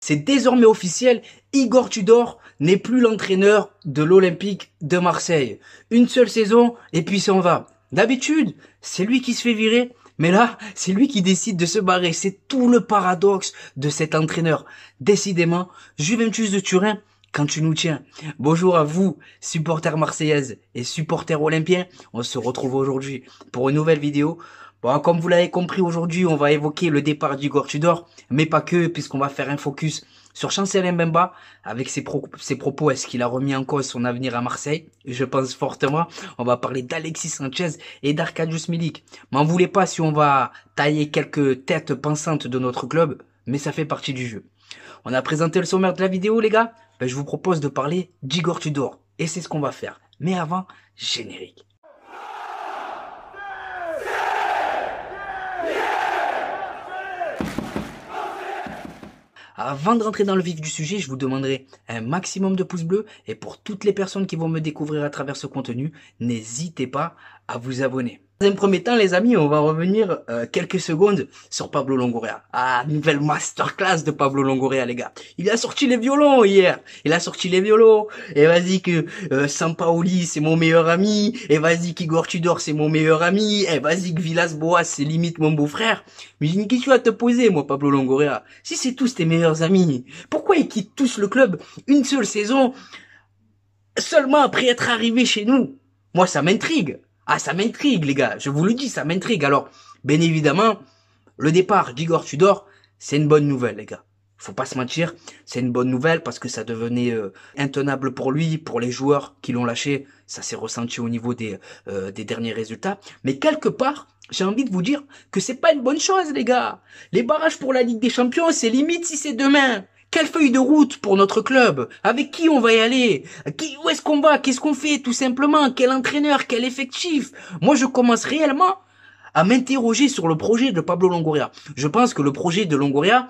C'est désormais officiel, Igor Tudor n'est plus l'entraîneur de l'Olympique de Marseille. Une seule saison et puis s'en va. D'habitude, c'est lui qui se fait virer, mais là, c'est lui qui décide de se barrer. C'est tout le paradoxe de cet entraîneur. Décidément, Juventus de Turin, quand tu nous tiens. Bonjour à vous, supporters marseillaises et supporters olympiens. On se retrouve aujourd'hui pour une nouvelle vidéo. Bon, comme vous l'avez compris, aujourd'hui, on va évoquer le départ d'Igor Tudor, mais pas que, puisqu'on va faire un focus sur Chancel Mbemba, avec ses propos, est-ce qu'il a remis en cause son avenir à Marseille? Je pense fortement. On va parler d'Alexis Sanchez et d'Arkadiusz Milik. M'en voulez pas si on va tailler quelques têtes pensantes de notre club, mais ça fait partie du jeu. On a présenté le sommaire de la vidéo, les gars. Ben, je vous propose de parler d'Igor Tudor, et c'est ce qu'on va faire. Mais avant, générique. Avant de rentrer dans le vif du sujet, je vous demanderai un maximum de pouces bleus et pour toutes les personnes qui vont me découvrir à travers ce contenu, n'hésitez pas à vous abonner. Dans un premier temps, les amis, on va revenir quelques secondes sur Pablo Longoria. Ah, nouvelle masterclass de Pablo Longoria, les gars. Il a sorti les violons hier. Il a sorti les violons. Et vas-y que Sampaoli, c'est mon meilleur ami. Et vas-y qu'Igor Tudor, c'est mon meilleur ami. Et vas-y que Villas-Boas, c'est limite mon beau-frère. Mais j'ai une question à te poser, moi, Pablo Longoria. Si c'est tous tes meilleurs amis, pourquoi ils quittent tous le club une seule saison seulement après être arrivés chez nous? Moi, ça m'intrigue. Ah, ça m'intrigue, les gars. Je vous le dis, ça m'intrigue. Alors, bien évidemment, le départ d'Igor Tudor, c'est une bonne nouvelle, les gars. Faut pas se mentir, c'est une bonne nouvelle parce que ça devenait intenable pour lui, pour les joueurs qui l'ont lâché. Ça s'est ressenti au niveau des derniers résultats. Mais quelque part, j'ai envie de vous dire que c'est pas une bonne chose, les gars. Les barrages pour la Ligue des Champions, c'est limite si c'est demain. Quelle feuille de route pour notre club? Avec qui on va y aller? Où est-ce qu'on va? Qu'est-ce qu'on fait? Tout simplement. Quel entraîneur? Quel effectif? Moi, je commence réellement à m'interroger sur le projet de Pablo Longoria. Je pense que le projet de Longoria,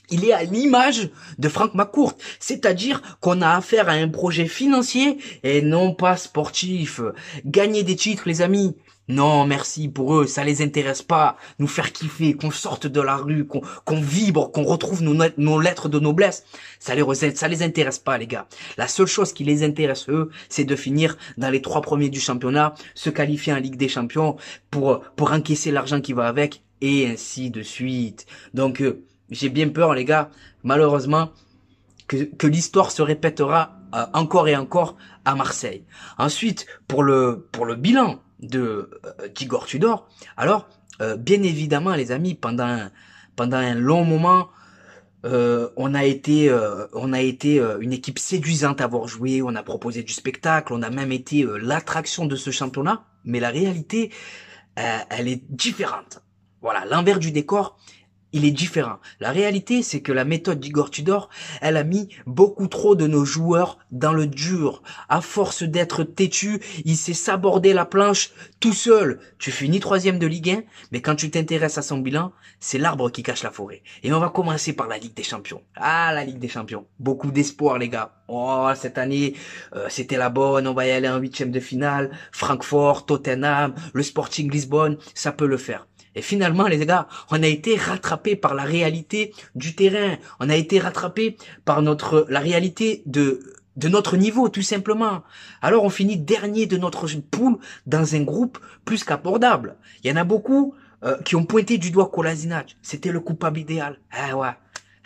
il est à l'image de Franck McCourt. C'est-à-dire qu'on a affaire à un projet financier et non pas sportif. Gagner des titres, les amis. Non, merci pour eux, ça les intéresse pas. Nous faire kiffer, qu'on sorte de la rue, qu'on vibre, qu'on retrouve nos lettres de noblesse. Ça les intéresse pas, les gars. La seule chose qui les intéresse, eux, c'est de finir dans les 3 premiers du championnat, se qualifier en Ligue des Champions pour encaisser l'argent qui va avec, et ainsi de suite. Donc, j'ai bien peur, les gars, malheureusement, que l'histoire se répétera encore et encore à Marseille. Ensuite, pour le bilan d'Igor Tudor, alors bien évidemment, les amis, pendant un long moment, on a été une équipe séduisante à voir jouer. On a proposé du spectacle, on a même été l'attraction de ce championnat. Mais la réalité, elle est différente. Voilà, l'envers du décor, il est différent. La réalité, c'est que la méthode d'Igor Tudor, elle a mis beaucoup trop de nos joueurs dans le dur. À force d'être têtu, il s'est sabordé la planche tout seul. Tu finis 3e de Ligue 1, mais quand tu t'intéresses à son bilan, c'est l'arbre qui cache la forêt. Et on va commencer par la Ligue des Champions. Ah, la Ligue des Champions. Beaucoup d'espoir, les gars. Oh, cette année, c'était la bonne. On va y aller en 8e de finale. Francfort, Tottenham, le Sporting Lisbonne, ça peut le faire. Et finalement, les gars, on a été rattrapés par la réalité du terrain. On a été rattrapés par la réalité de notre niveau, tout simplement. Alors, on finit dernier de notre poule dans un groupe plus qu'abordable. Il y en a beaucoup qui ont pointé du doigt Kolasinac. C'était le coupable idéal. Ah ouais.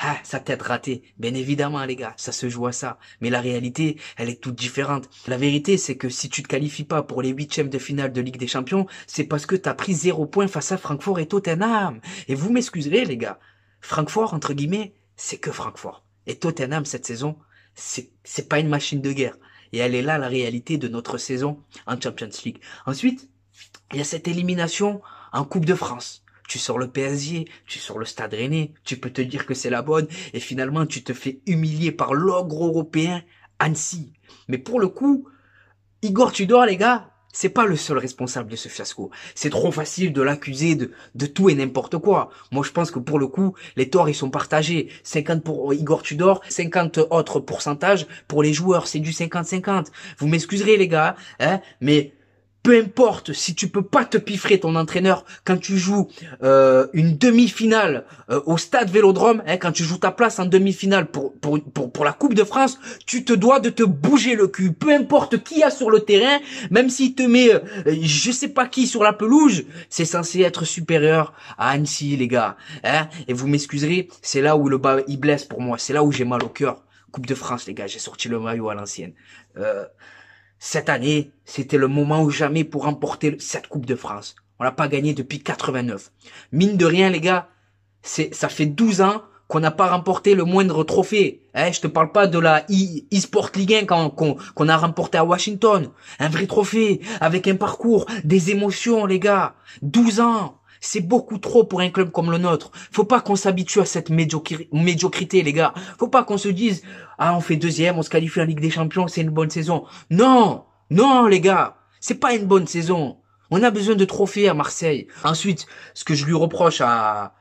Ah, sa tête ratée. Bien évidemment, les gars, ça se joue à ça. Mais la réalité, elle est toute différente. La vérité, c'est que si tu te qualifies pas pour les 8e de finale de Ligue des Champions, c'est parce que t'as pris 0 points face à Francfort et Tottenham. Et vous m'excuserez, les gars. Francfort, entre guillemets, c'est que Francfort. Et Tottenham, cette saison, c'est pas une machine de guerre. Et elle est là, la réalité de notre saison en Champions League. Ensuite, il y a cette élimination en Coupe de France. Tu sors le PSG, tu sors le Stade Rennais, tu peux te dire que c'est la bonne, et finalement tu te fais humilier par l'ogre européen Annecy. Mais pour le coup, Igor Tudor, les gars, c'est pas le seul responsable de ce fiasco. C'est trop facile de l'accuser de tout et n'importe quoi. Moi, je pense que pour le coup, les torts, ils sont partagés. 50 pour Igor Tudor, 50 autres pourcentages pour les joueurs. C'est du 50-50. Vous m'excuserez, les gars, hein, mais peu importe si tu peux pas te piffrer ton entraîneur quand tu joues une demi-finale au stade Vélodrome, hein, quand tu joues ta place en demi-finale pour la Coupe de France, tu te dois de te bouger le cul. Peu importe qui y a sur le terrain, même s'il te met je sais pas qui sur la pelouse, c'est censé être supérieur à Annecy, les gars. Hein, et vous m'excuserez, c'est là où le bas il blesse pour moi, c'est là où j'ai mal au cœur. Coupe de France, les gars, j'ai sorti le maillot à l'ancienne. Cette année, c'était le moment ou jamais pour remporter cette Coupe de France. On l'a pas gagné depuis 89. Mine de rien, les gars, ça fait 12 ans qu'on n'a pas remporté le moindre trophée. Hein, je te parle pas de la e-sport Ligue 1 qu'on a remporté à Washington. Un vrai trophée, avec un parcours, des émotions, les gars. 12 ans. C'est beaucoup trop pour un club comme le nôtre. Faut pas qu'on s'habitue à cette médiocrité, les gars. Faut pas qu'on se dise, ah, on fait deuxième, on se qualifie en Ligue des Champions, c'est une bonne saison. Non! Non, les gars! C'est pas une bonne saison. On a besoin de trophées à Marseille. Ensuite, ce que je lui reproche à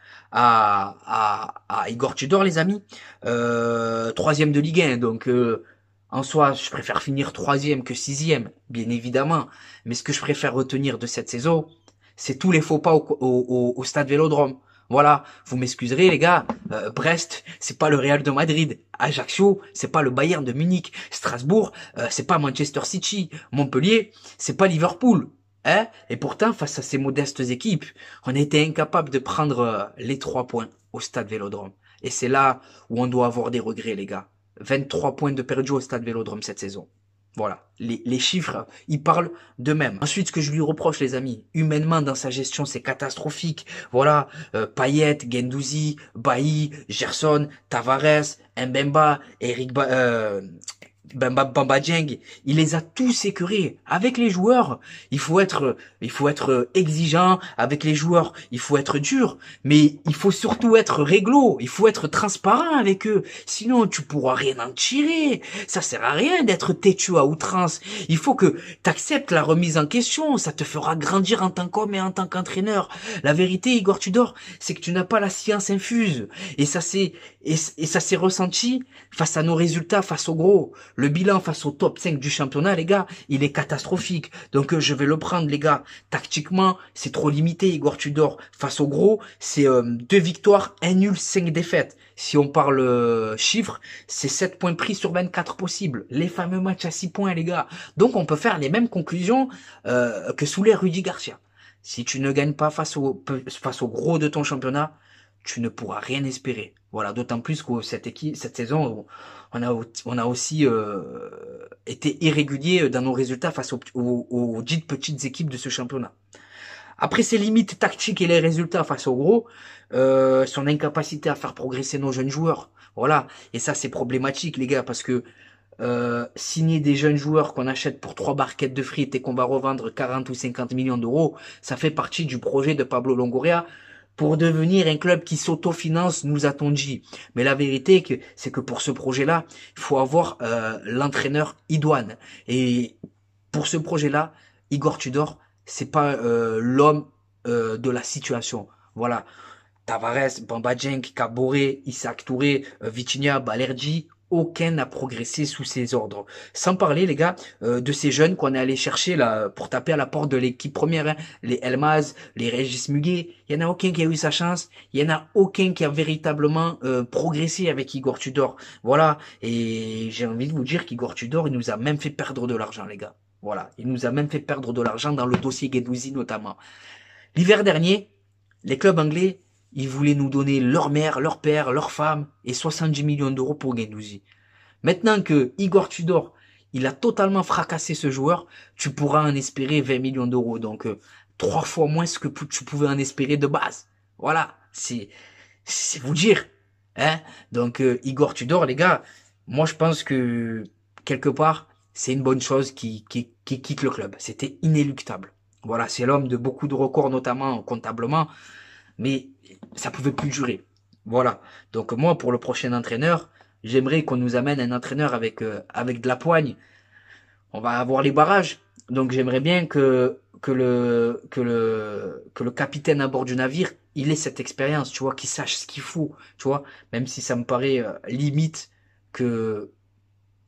Igor Tudor, les amis, troisième de Ligue 1, donc, en soi, je préfère finir troisième que sixième, bien évidemment. Mais ce que je préfère retenir de cette saison, c'est tous les faux pas au stade Vélodrome. Voilà, vous m'excuserez les gars, Brest, c'est pas le Real de Madrid, Ajaccio, c'est pas le Bayern de Munich, Strasbourg, c'est pas Manchester City, Montpellier, c'est pas Liverpool. Hein? Et pourtant, face à ces modestes équipes, on a été incapable de prendre les 3 points au stade Vélodrome. Et c'est là où on doit avoir des regrets, les gars. 23 points de perdus au stade Vélodrome cette saison. Voilà, les chiffres, ils parlent d'eux-mêmes. Ensuite, ce que je lui reproche, les amis, humainement dans sa gestion, c'est catastrophique. Voilà, Payet, Guendouzi, Bailly, Gerson, Tavares, Mbemba, Bamba Dieng, il les a tous écœurés. Avec les joueurs, il faut être exigeant. Avec les joueurs, il faut être dur. Mais il faut surtout être réglo. Il faut être transparent avec eux. Sinon, tu pourras rien en tirer. Ça sert à rien d'être têtu à outrance. Il faut que tu acceptes la remise en question. Ça te fera grandir en tant qu'homme et en tant qu'entraîneur. La vérité, Igor Tudor, c'est que tu n'as pas la science infuse. Et ça s'est ressenti face à nos résultats, face au gros. Le bilan face au top 5 du championnat, les gars, il est catastrophique. Donc je vais le prendre, les gars. Tactiquement, c'est trop limité, Igor Tudor. Face au gros, c'est 2 victoires, 1 nul, 5 défaites. Si on parle chiffres, c'est 7 points pris sur 24 possibles. Les fameux matchs à 6 points, les gars. Donc on peut faire les mêmes conclusions que sous les Rudy Garcia. Si tu ne gagnes pas face au gros de ton championnat, tu ne pourras rien espérer. Voilà, d'autant plus que cette saison, on a aussi été irrégulier dans nos résultats face aux dites petites équipes de ce championnat. Après ses limites tactiques et les résultats face au gros, son incapacité à faire progresser nos jeunes joueurs. Voilà, et ça c'est problématique les gars, parce que signer des jeunes joueurs qu'on achète pour 3 barquettes de frites et qu'on va revendre 40 ou 50 millions d'euros, ça fait partie du projet de Pablo Longoria pour devenir un club qui s'autofinance, nous a-t-on dit. Mais la vérité, c'est que pour ce projet-là, il faut avoir l'entraîneur idoine. Et pour ce projet-là, Igor Tudor, c'est pas l'homme de la situation. Voilà. Tavares, Bamba Dieng, Kaboré, Isaac Touré, Vitinha, Balerdi, aucun n'a progressé sous ses ordres. Sans parler, les gars, de ces jeunes qu'on est allé chercher là pour taper à la porte de l'équipe première, hein. Les Elmaz, les Régis Muguet, il y en a aucun qui a eu sa chance, il y en a aucun qui a véritablement progressé avec Igor Tudor. Voilà, et j'ai envie de vous dire qu'Igor Tudor, il nous a même fait perdre de l'argent, les gars. Voilà, il nous a même fait perdre de l'argent dans le dossier Guendouzi notamment. L'hiver dernier, les clubs anglais, ils voulaient nous donner leur mère, leur père, leur femme et 70 millions d'euros pour Guendouzi. Maintenant que Igor Tudor, il a totalement fracassé ce joueur, tu pourras en espérer 20 millions d'euros. Donc 3 fois moins ce que tu pouvais en espérer de base. Voilà, c'est vous dire. Hein. Donc Igor Tudor, les gars, moi je pense que quelque part, c'est une bonne chose qui quitte le club. C'était inéluctable. Voilà, c'est l'homme de beaucoup de records, notamment comptablement. Mais ça pouvait plus durer. Voilà. Donc moi, pour le prochain entraîneur, j'aimerais qu'on nous amène un entraîneur avec de la poigne. On va avoir les barrages. Donc j'aimerais bien que le capitaine à bord du navire, il ait cette expérience, tu vois, qu'il sache ce qu'il faut, tu vois, même si ça me paraît limite que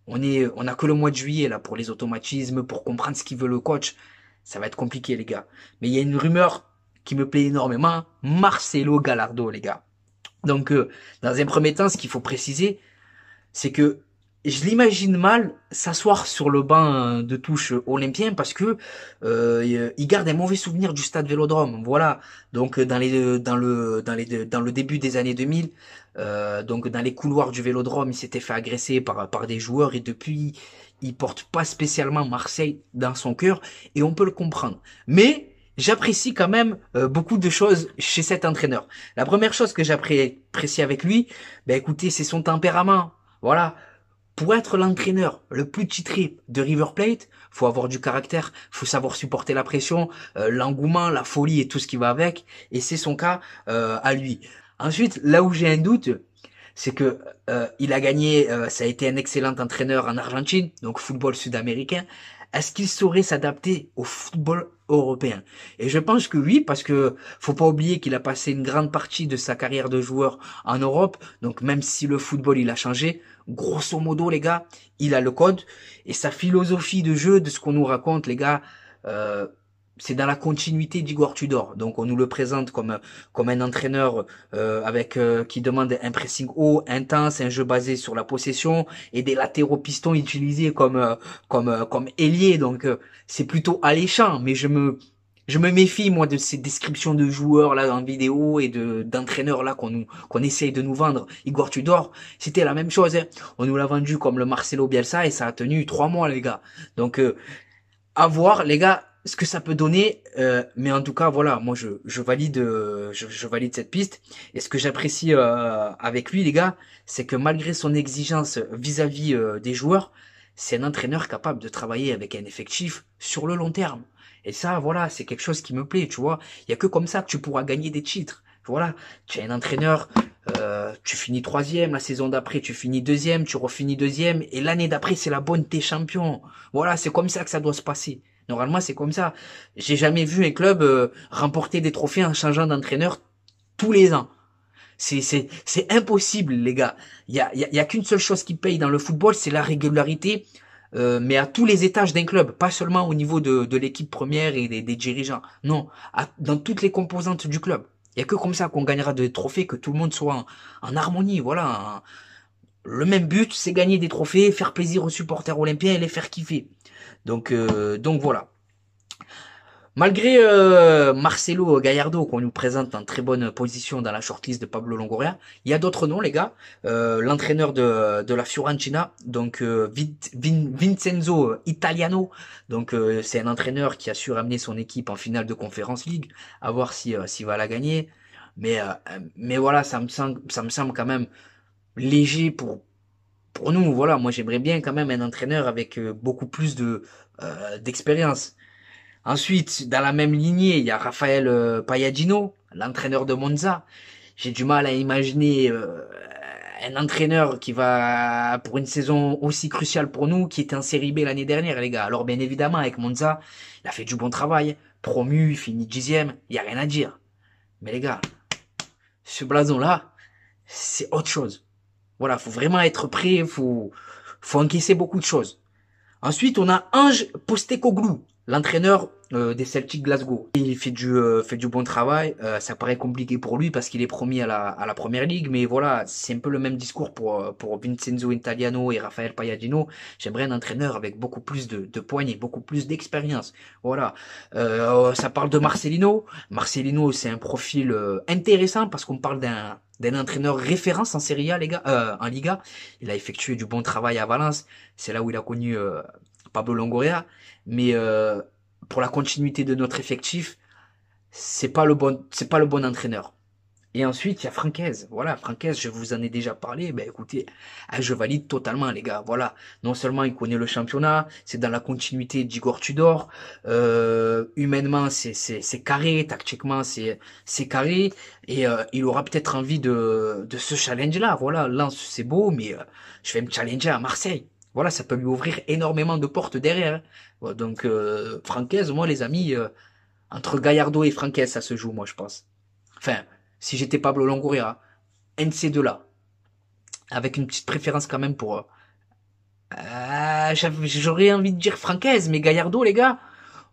on a que le mois de juillet là pour les automatismes, pour comprendre ce qu'il veut le coach. ça va être compliqué, les gars. Mais il y a une rumeur qui me plaît énormément, Marcelo Gallardo, les gars. Donc, dans un premier temps, ce qu'il faut préciser, c'est que je l'imagine mal s'asseoir sur le banc de touche olympien parce que il garde un mauvais souvenir du stade Vélodrome. Voilà. Donc dans le début des années 2000, donc dans les couloirs du Vélodrome, il s'était fait agresser par des joueurs et depuis il porte pas spécialement Marseille dans son cœur et on peut le comprendre. Mais j'apprécie quand même beaucoup de choses chez cet entraîneur. La première chose que j'apprécie avec lui, ben écoutez, c'est son tempérament. Voilà. Pour être l'entraîneur le plus titré de River Plate, faut avoir du caractère, faut savoir supporter la pression, l'engouement, la folie et tout ce qui va avec. Et c'est son cas à lui. Ensuite, là où j'ai un doute, c'est que il a gagné, ça a été un excellent entraîneur en Argentine, donc football sud-américain. Est-ce qu'il saurait s'adapter au football européen? Et je pense que oui, parce que faut pas oublier qu'il a passé une grande partie de sa carrière de joueur en Europe. Donc même si le football il a changé, grosso modo les gars, il a le code et sa philosophie de jeu, de ce qu'on nous raconte les gars. Euh, c'est dans la continuité d'Igor Tudor. Donc on nous le présente comme un entraîneur avec qui demande un pressing haut, intense, un jeu basé sur la possession et des latéraux pistons utilisés comme ailier. Donc c'est plutôt alléchant, mais je me méfie moi de ces descriptions de joueurs là en vidéo et de d'entraîneurs là qu'on essaye de nous vendre. Igor Tudor, c'était la même chose. Hein. On nous l'a vendu comme le Marcelo Bielsa et ça a tenu 3 mois les gars. Donc à voir les gars ce que ça peut donner, mais en tout cas voilà, moi je valide je valide cette piste et ce que j'apprécie avec lui les gars, c'est que malgré son exigence vis-à-vis des joueurs, c'est un entraîneur capable de travailler avec un effectif sur le long terme. Et ça voilà, c'est quelque chose qui me plaît, tu vois. Il y a que comme ça que tu pourras gagner des titres. Voilà, tu es un entraîneur, tu finis troisième, la saison d'après tu finis deuxième, tu refinis deuxième, et l'année d'après c'est la bonne, t'es champion. Voilà, c'est comme ça que ça doit se passer. Normalement c'est comme ça. J'ai jamais vu un club remporter des trophées en changeant d'entraîneur tous les ans. C'est impossible les gars. Il y a qu'une seule chose qui paye dans le football, c'est la régularité. Mais à tous les étages d'un club, pas seulement au niveau de l'équipe première et des dirigeants. Non, dans toutes les composantes du club. Il y a que comme ça qu'on gagnera des trophées, que tout le monde soit en harmonie. Voilà. Le même but, c'est gagner des trophées, faire plaisir aux supporters olympiens et les faire kiffer. Donc voilà. Malgré Marcelo Gallardo qu'on nous présente en très bonne position dans la shortlist de Pablo Longoria, il y a d'autres noms les gars. L'entraîneur de la Fiorentina, donc Vincenzo Italiano, donc c'est un entraîneur qui a su ramener son équipe en finale de Conference League, à voir si s'il va la gagner. Mais voilà, ça me semble quand même léger pour nous. Voilà, moi j'aimerais bien quand même un entraîneur avec beaucoup plus de d'expérience. Ensuite, dans la même lignée, il y a Raphaël Payadino, l'entraîneur de Monza. J'ai du mal à imaginer un entraîneur qui va, pour une saison aussi cruciale pour nous, qui était en Série B l'année dernière, les gars. Alors, bien évidemment, avec Monza, il a fait du bon travail. Promu, il finit 10e, il n'y a rien à dire. Mais les gars, ce blason-là, c'est autre chose. Voilà, faut vraiment être prêt, faut encaisser beaucoup de choses. Ensuite, on a Ange Postecoglou, l'entraîneur des Celtic Glasgow. Il fait du bon travail. Ça paraît compliqué pour lui parce qu'il est promis à la première ligue, mais voilà, c'est un peu le même discours pour Vincenzo Italiano et Raphaël Payadino. J'aimerais un entraîneur avec beaucoup plus de poignée, beaucoup plus d'expérience. Voilà. Ça parle de Marcelino. Marcelino, c'est un profil intéressant parce qu'on parle d'un entraîneur référence en Serie A, les gars, en Liga. Il a effectué du bon travail à Valence. C'est là où il a connu Pablo Longoria. Mais pour la continuité de notre effectif, c'est pas le bon entraîneur. Et ensuite, il y a Francaise. Voilà, Francaise, je vous en ai déjà parlé. Ben écoutez, je valide totalement, les gars. Voilà, non seulement il connaît le championnat, c'est dans la continuité d'Igor Tudor. Humainement, c'est carré. Tactiquement, c'est carré. Et il aura peut-être envie de ce challenge-là. Voilà, Lens, c'est beau, mais je vais me challenger à Marseille. Voilà, ça peut lui ouvrir énormément de portes derrière. Hein. Bon, donc, Francaise, moi, les amis, entre Gallardo et Francaise, ça se joue, moi, je pense. Enfin, si j'étais Pablo Longoria, un de ces deux-là, avec une petite préférence quand même pour... j'aurais envie de dire Francaise, mais Gallardo, les gars,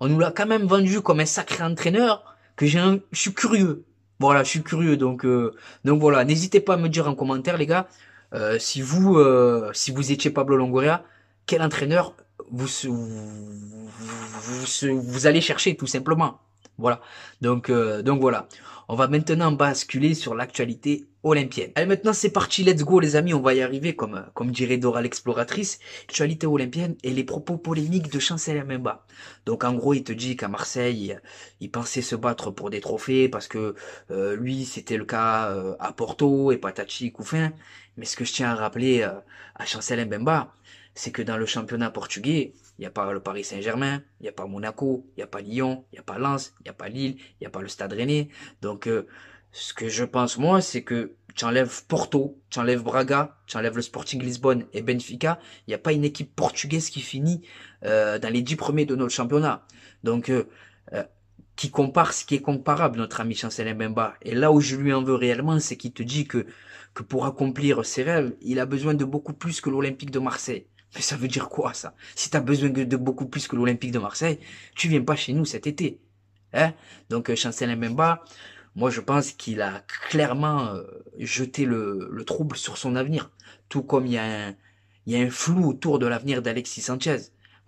on nous l'a quand même vendu comme un sacré entraîneur que je suis curieux. Voilà, je suis curieux. Donc voilà, n'hésitez pas à me dire en commentaire, les gars, si vous étiez Pablo Longoria, quel entraîneur vous allez chercher tout simplement. Voilà. Donc voilà. On va maintenant basculer sur l'actualité olympienne. Allez, maintenant c'est parti, let's go les amis, on va y arriver comme dirait Dora l'exploratrice. L'actualité olympienne et les propos polémiques de Chancel Mbemba. Donc en gros, il te dit qu'à Marseille, il pensait se battre pour des trophées parce que lui, c'était le cas à Porto et patati couffin. Mais ce que je tiens à rappeler à Chancel Mbemba, c'est que dans le championnat portugais, il n'y a pas le Paris Saint-Germain, il n'y a pas Monaco, il n'y a pas Lyon, il n'y a pas Lens, il n'y a pas Lille, il n'y a pas le Stade Rennais. Donc, ce que je pense, moi, c'est que tu enlèves Porto, tu enlèves Braga, tu enlèves le Sporting Lisbonne et Benfica. Il n'y a pas une équipe portugaise qui finit dans les 10 premiers de notre championnat. Donc, qui compare ce qui est comparable, notre ami Chancel Mbemba. Et là où je lui en veux réellement, c'est qu'il te dit que pour accomplir ses rêves, il a besoin de beaucoup plus que l'Olympique de Marseille. Mais ça veut dire quoi, ça? Si t'as besoin de beaucoup plus que l'Olympique de Marseille, tu viens pas chez nous cet été. Hein? Donc, Chancel Mbemba, moi, je pense qu'il a clairement jeté le trouble sur son avenir. Tout comme il y a un flou autour de l'avenir d'Alexis Sanchez.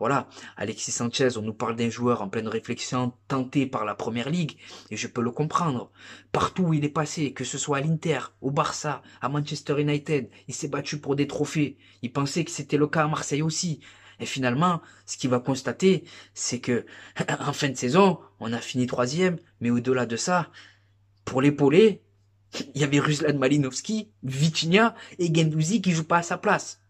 Voilà, Alexis Sanchez, on nous parle d'un joueur en pleine réflexion, tenté par la Première Ligue, et je peux le comprendre. Partout où il est passé, que ce soit à l'Inter, au Barça, à Manchester United, il s'est battu pour des trophées. Il pensait que c'était le cas à Marseille aussi. Et finalement, ce qu'il va constater, c'est que en fin de saison, on a fini 3e, mais au-delà de ça, pour l'épauler, il y avait Ruslan Malinovski, Vitinha et Guendouzi qui jouent pas à sa place.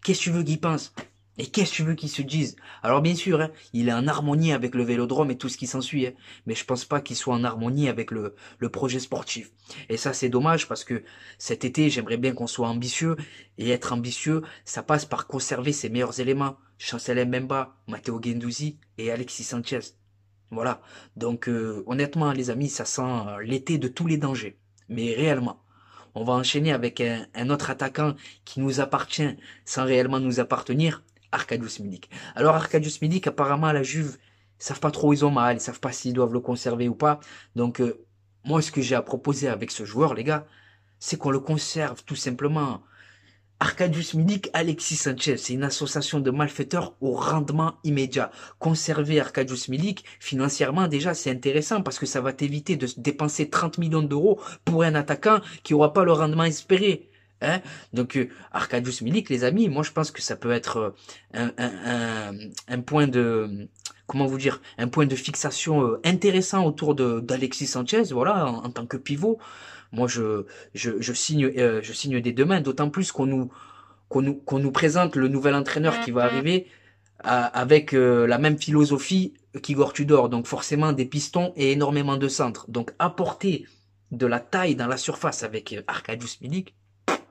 Qu'est-ce que tu veux qu'ils pensent? Et qu'est-ce que tu veux qu'ils se disent? Alors bien sûr, hein, il est en harmonie avec le Vélodrome et tout ce qui s'ensuit, hein, mais je pense pas qu'il soit en harmonie avec le projet sportif. Et ça, c'est dommage parce que cet été, j'aimerais bien qu'on soit ambitieux, et être ambitieux, ça passe par conserver ses meilleurs éléments. Chancel Mbemba, Matteo Guendouzi et Alexis Sanchez. Voilà. Donc honnêtement, les amis, ça sent l'été de tous les dangers. Mais réellement. On va enchaîner avec un autre attaquant qui nous appartient sans réellement nous appartenir, Arkadiusz Milik. Alors Arkadiusz Milik, apparemment à la Juve, ils savent pas trop où ils ont mal, ils savent pas s'ils doivent le conserver ou pas. Donc moi, ce que j'ai à proposer avec ce joueur, les gars, c'est qu'on le conserve tout simplement. Arkadiusz Milik, Alexis Sanchez, c'est une association de malfaiteurs au rendement immédiat. Conserver Arkadiusz Milik, financièrement déjà, c'est intéressant parce que ça va t'éviter de dépenser 30 millions d'euros pour un attaquant qui aura pas le rendement espéré. Hein? Donc Arkadiusz Milik, les amis, moi je pense que ça peut être un point de comment vous dire, un point de fixation intéressant autour d'Alexis Sanchez, voilà, en tant que pivot. Moi, je signe des deux mains, d'autant plus qu'on nous présente le nouvel entraîneur qui va arriver avec la même philosophie qu'Igor Tudor. Donc forcément des pistons et énormément de centres. Donc apporter de la taille dans la surface avec Arkadiusz Milik,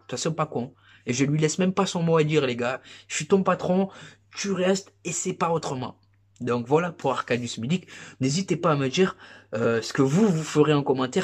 ça c'est pas con. Et je lui laisse même pas son mot à dire, les gars. Je suis ton patron, tu restes et c'est pas autrement. Donc voilà pour Arkadiusz Milik. N'hésitez pas à me dire ce que vous ferez en commentaire